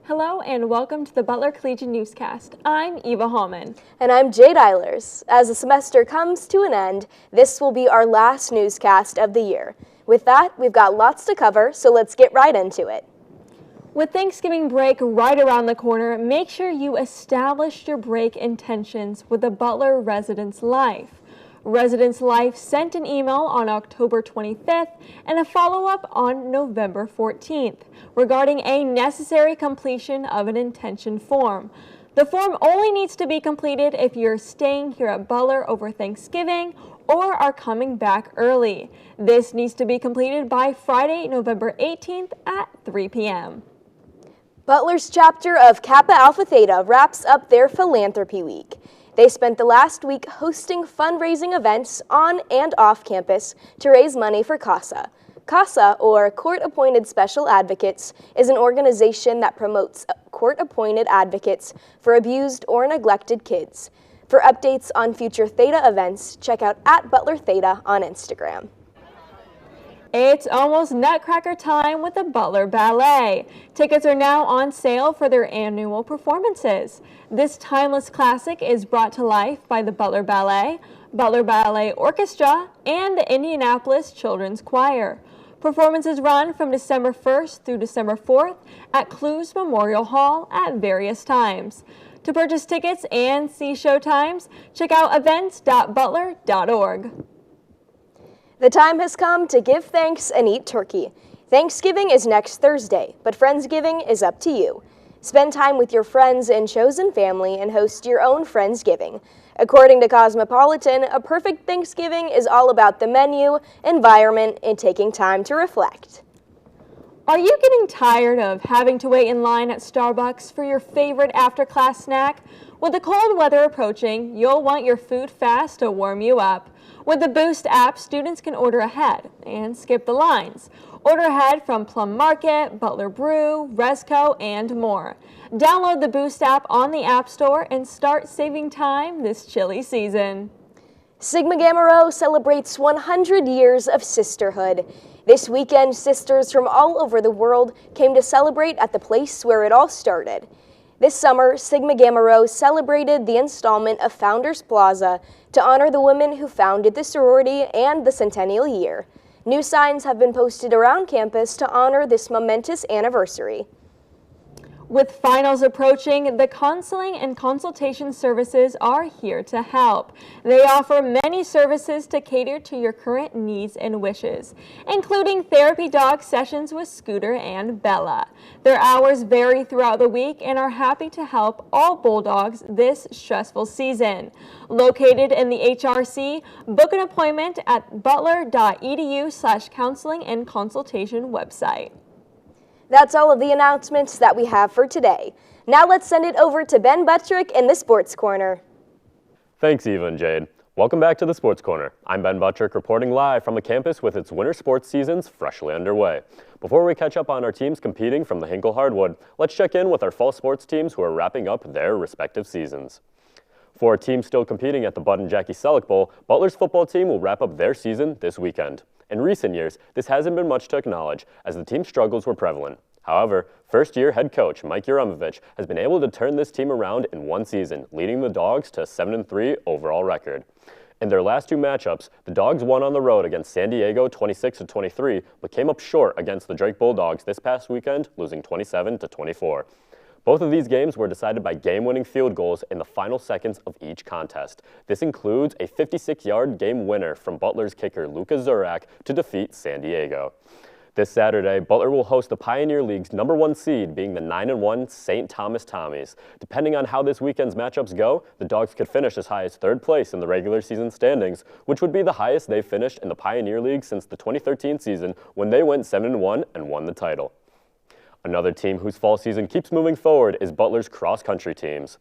Hello and welcome to the Butler Collegian Newscast. I'm Eva Hallman. And I'm Jade Eilers. As the semester comes to an end, this will be our last newscast of the year. With that, we've got lots to cover, so let's get right into it. With Thanksgiving break right around the corner, make sure you establish your break intentions with the Butler Residence Life. Residence Life sent an email on October 25th and a follow-up on November 14th regarding a necessary completion of an intention form. The form only needs to be completed if you're staying here at Butler over Thanksgiving or are coming back early. This needs to be completed by Friday, November 18th at 3 p.m. Butler's chapter of Kappa Alpha Theta wraps up their Philanthropy Week. They spent the last week hosting fundraising events on and off campus to raise money for CASA. CASA, or Court-Appointed Special Advocates, is an organization that promotes court-appointed advocates for abused or neglected kids. For updates on future Theta events, check out @ButlerTheta on Instagram. It's almost Nutcracker time with the Butler Ballet. Tickets are now on sale for their annual performances. This timeless classic is brought to life by the Butler Ballet Orchestra, and the Indianapolis Children's Choir. Performances run from December 1st through December 4th at Clues Memorial Hall at various times. To purchase tickets and see show times, check out events.butler.org. The time has come to give thanks and eat turkey. Thanksgiving is next Thursday, but Friendsgiving is up to you. Spend time with your friends and chosen family and host your own Friendsgiving. According to Cosmopolitan, a perfect Thanksgiving is all about the menu, environment, and taking time to reflect. Are you getting tired of having to wait in line at Starbucks for your favorite after-class snack? With the cold weather approaching, you'll want your food fast to warm you up. With the Boost app, students can order ahead and skip the lines. Order ahead from Plum Market, Butler Brew, Resco, and more. Download the Boost app on the App Store and start saving time this chilly season. Sigma Gamma Rho celebrates 100 years of sisterhood. This weekend, sisters from all over the world came to celebrate at the place where it all started. This summer, Sigma Gamma Rho celebrated the installment of Founders Plaza to honor the women who founded the sorority and the centennial year. New signs have been posted around campus to honor this momentous anniversary. With finals approaching, the counseling and consultation services are here to help. They offer many services to cater to your current needs and wishes, including therapy dog sessions with Scooter and Bella. Their hours vary throughout the week and are happy to help all Bulldogs this stressful season. Located in the HRC, book an appointment at butler.edu/counseling and consultation website. That's all of the announcements that we have for today. Now let's send it over to Ben Buttrick in the Sports Corner. Thanks, Eva and Jade. Welcome back to the Sports Corner. I'm Ben Buttrick reporting live from the campus with its winter sports seasons freshly underway. Before we catch up on our teams competing from the Hinkle Hardwood, let's check in with our fall sports teams who are wrapping up their respective seasons. For our teams still competing at the Bud and Jackie Selleck Bowl, Butler's football team will wrap up their season this weekend. In recent years, this hasn't been much to acknowledge as the team's struggles were prevalent. However, first-year head coach Mike Yaramovich has been able to turn this team around in one season, leading the Dogs to a 7-3 overall record. In their last two matchups, the Dogs won on the road against San Diego 26-23, but came up short against the Drake Bulldogs this past weekend, losing 27-24. Both of these games were decided by game-winning field goals in the final seconds of each contest. This includes a 56-yard game winner from Butler's kicker Luka Zurak to defeat San Diego. This Saturday, Butler will host the Pioneer League's #1 seed, being the 9-1 St. Thomas Tommies. Depending on how this weekend's matchups go, the Dogs could finish as high as third place in the regular season standings, which would be the highest they've finished in the Pioneer League since the 2013 season when they went 7-1 and won the title. Another team whose fall season keeps moving forward is Butler's cross-country teams.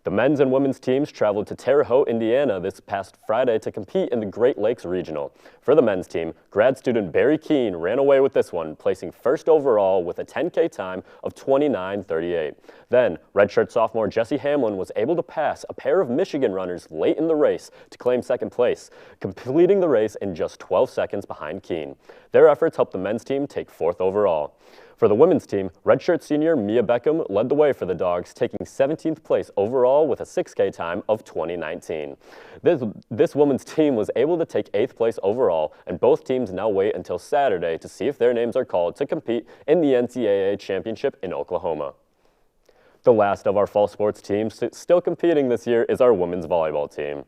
The men's and women's teams traveled to Terre Haute, Indiana this past Friday to compete in the Great Lakes Regional. For the men's team, grad student Barry Keene ran away with this one, placing first overall with a 10K time of 29:38. Then, redshirt sophomore Jesse Hamlin was able to pass a pair of Michigan runners late in the race to claim second place, completing the race in just 12 seconds behind Keene. Their efforts helped the men's team take fourth overall. For the women's team, redshirt senior Mia Beckham led the way for the Dogs, taking 17th place overall with a 6K time of 2019. This women's team was able to take 8th place overall, and both teams now wait until Saturday to see if their names are called to compete in the NCAA championship in Oklahoma. The last of our fall sports teams still competing this year is our women's volleyball team.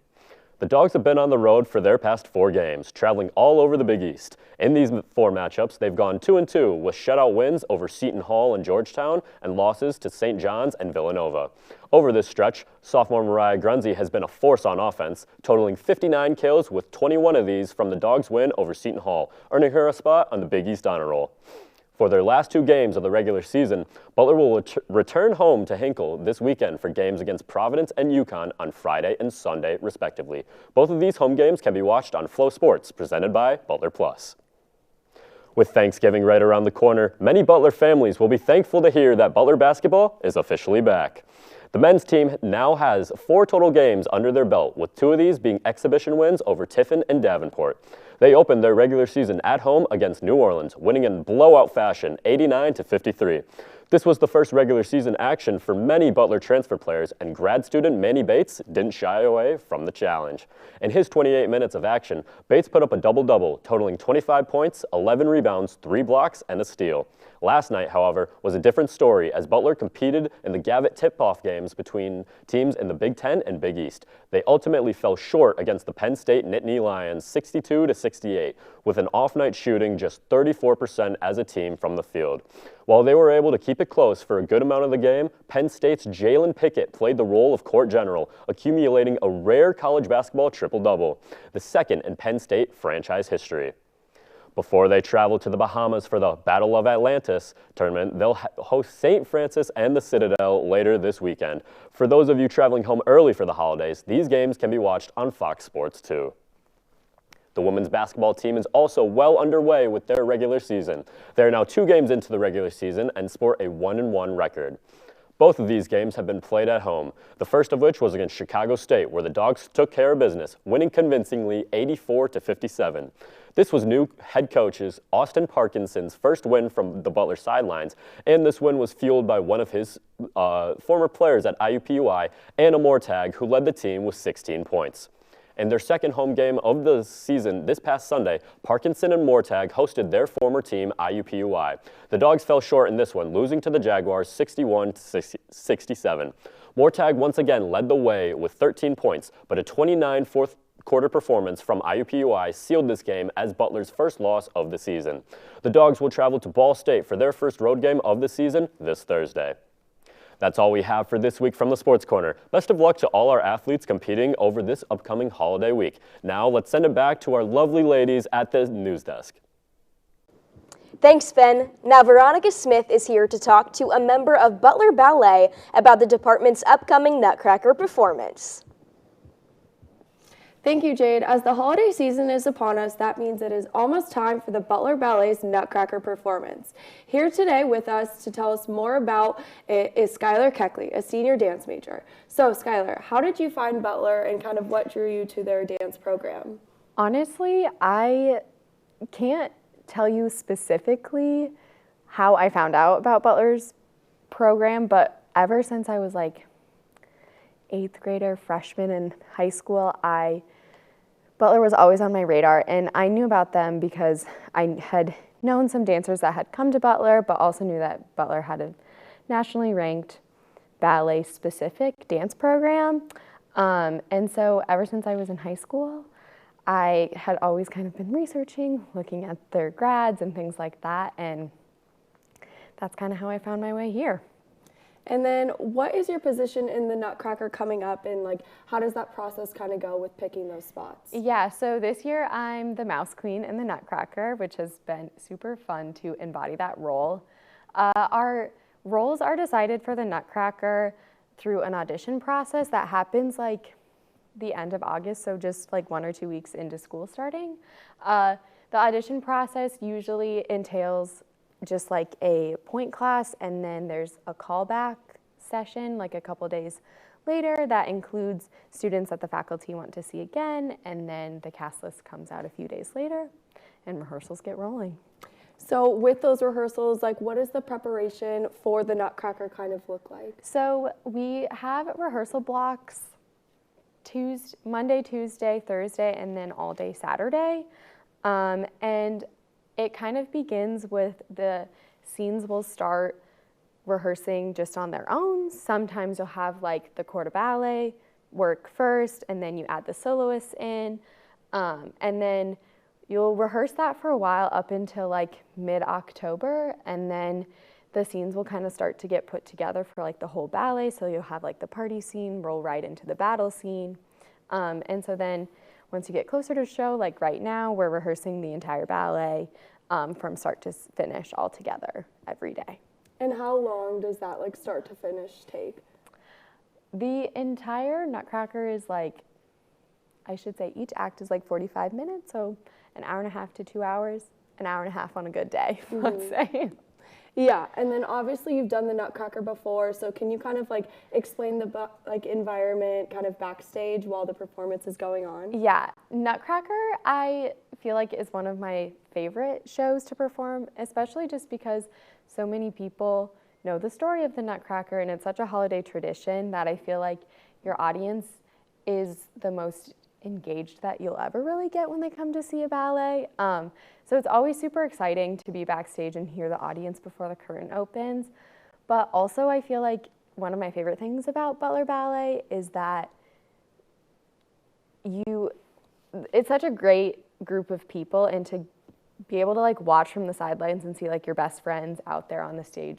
The Dogs have been on the road for their past 4 games, traveling all over the Big East. In these 4 matchups, they've gone 2-2 with shutout wins over Seton Hall and Georgetown and losses to St. John's and Villanova. Over this stretch, sophomore Mariah Grunzy has been a force on offense, totaling 59 kills with 21 of these from the Dogs' win over Seton Hall, earning her a spot on the Big East honor roll. For their last 2 games of the regular season, Butler will return home to Hinkle this weekend for games against Providence and UConn on Friday and Sunday, respectively. Both of these home games can be watched on Flow Sports, presented by Butler Plus. With Thanksgiving right around the corner, many Butler families will be thankful to hear that Butler basketball is officially back. The men's team now has 4 total games under their belt, with 2 of these being exhibition wins over Tiffin and Davenport. They opened their regular season at home against New Orleans, winning in blowout fashion, 89-53. This was the first regular season action for many Butler transfer players, and grad student Manny Bates didn't shy away from the challenge. In his 28 minutes of action, Bates put up a double-double, totaling 25 points, 11 rebounds, 3 blocks, and a steal. Last night, however, was a different story as Butler competed in the Gavitt tip-off games between teams in the Big Ten and Big East. They ultimately fell short against the Penn State Nittany Lions 62-68, with an off-night shooting just 34% as a team from the field. While they were able to keep it close for a good amount of the game, Penn State's Jalen Pickett played the role of court general, accumulating a rare college basketball triple-double, the second in Penn State franchise history. Before they travel to the Bahamas for the Battle of Atlantis tournament, they'll host St. Francis and the Citadel later this weekend. For those of you traveling home early for the holidays, these games can be watched on Fox Sports 2. The women's basketball team is also well underway with their regular season. They are now 2 games into the regular season and sport a 1-1 record. Both of these games have been played at home, the first of which was against Chicago State, where the Dogs took care of business, winning convincingly 84-57. This was new head coach's Austin Parkinson's first win from the Butler sidelines, and this win was fueled by one of his former players at IUPUI, Anna Mortag, who led the team with 16 points. In their second home game of the season this past Sunday, Parkinson and Mortag hosted their former team, IUPUI. The Dogs fell short in this one, losing to the Jaguars 61-67. Mortag once again led the way with 13 points, but a 29 fourth quarter performance from IUPUI sealed this game as Butler's first loss of the season. The Dogs will travel to Ball State for their first road game of the season this Thursday. That's all we have for this week from the Sports Corner. Best of luck to all our athletes competing over this upcoming holiday week. Now let's send it back to our lovely ladies at the news desk. Thanks, Ben. Now Veronica Smith is here to talk to a member of Butler Ballet about the department's upcoming Nutcracker performance. Thank you, Jade. As the holiday season is upon us, that means it is almost time for the Butler Ballet's Nutcracker performance. Here today with us to tell us more about it is Skylar Keckley, a senior dance major. So, Skylar, how did you find Butler and kind of what drew you to their dance program? Honestly, I can't tell you specifically how I found out about Butler's program, but ever since I was like 8th grader, freshman in high school, Butler was always on my radar, and I knew about them because I had known some dancers that had come to Butler, but also knew that Butler had a nationally ranked ballet-specific dance program. And so ever since I was in high school, I had always kind of been researching, looking at their grads and things like that, and that's kind of how I found my way here. And then what is your position in the Nutcracker coming up, and like how does that process kind of go with picking those spots? Yeah, so this year I'm the Mouse Queen in the Nutcracker, which has been super fun to embody that role. Our roles are decided for the Nutcracker through an audition process that happens like the end of August, so just like 1 or 2 weeks into school starting. The audition process usually entails just like a point class, and then there's a callback session like a couple days later that includes students that the faculty want to see again, and then the cast list comes out a few days later and rehearsals get rolling. So with those rehearsals, like what does the preparation for the Nutcracker kind of look like? So we have rehearsal blocks Monday, Tuesday, Thursday, and then all day Saturday. And it kind of begins with the scenes will start rehearsing just on their own. Sometimes you'll have like the corps de ballet work first, and then you add the soloists in. And then you'll rehearse that for a while up until like mid-October, and then the scenes will kind of start to get put together for like the whole ballet. So you'll have like the party scene roll right into the battle scene. And so then once you get closer to show, like right now, we're rehearsing the entire ballet from start to finish all together every day. And how long does that like start to finish take? The entire Nutcracker is like, I should say each act is like 45 minutes, so an hour and a half to 2 hours, an hour and a half on a good day, let's say. Yeah, and then obviously you've done the Nutcracker before, so can you kind of like explain the environment kind of backstage while the performance is going on? Yeah, Nutcracker I feel like is one of my favorite shows to perform, especially just because so many people know the story of the Nutcracker, and it's such a holiday tradition that I feel like your audience is the most engaged that you'll ever really get when they come to see a ballet. So it's always super exciting to be backstage and hear the audience before the curtain opens. But also I feel like one of my favorite things about Butler Ballet is that it's such a great group of people, and to be able to like watch from the sidelines and see like your best friends out there on the stage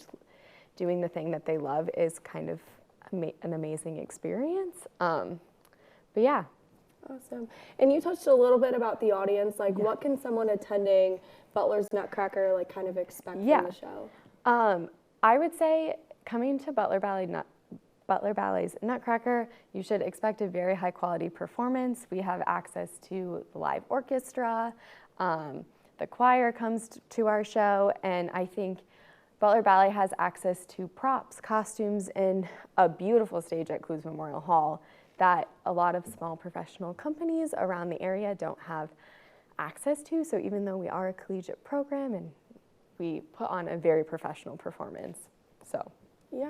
doing the thing that they love is kind of an amazing experience. But yeah. Awesome. And you touched a little bit about the audience. Like, what can someone attending Butler's Nutcracker like kind of expect from the show? I would say coming to Butler Ballet's Nutcracker, you should expect a very high quality performance. We have access to the live orchestra. The choir comes to our show, and I think Butler Ballet has access to props, costumes, and a beautiful stage at Clues Memorial Hall that a lot of small professional companies around the area don't have access to. So even though we are a collegiate program, and we put on a very professional performance. So yeah.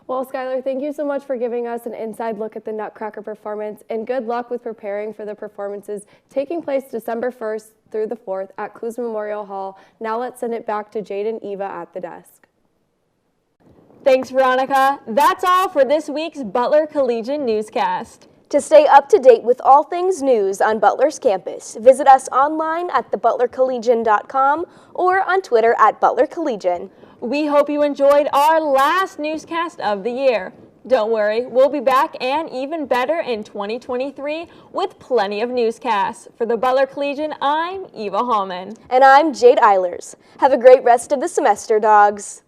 Well, Skylar, thank you so much for giving us an inside look at the Nutcracker performance, and good luck with preparing for the performances taking place December 1st through the 4th at Clues Memorial Hall. Now let's send it back to Jade and Eva at the desk. Thanks, Veronica. That's all for this week's Butler Collegian Newscast. To stay up to date with all things news on Butler's campus, visit us online at thebutlercollegian.com or on Twitter at Butler Collegian. We hope you enjoyed our last newscast of the year. Don't worry, we'll be back and even better in 2023 with plenty of newscasts. For the Butler Collegian, I'm Eva Hallman. And I'm Jade Eilers. Have a great rest of the semester, dogs.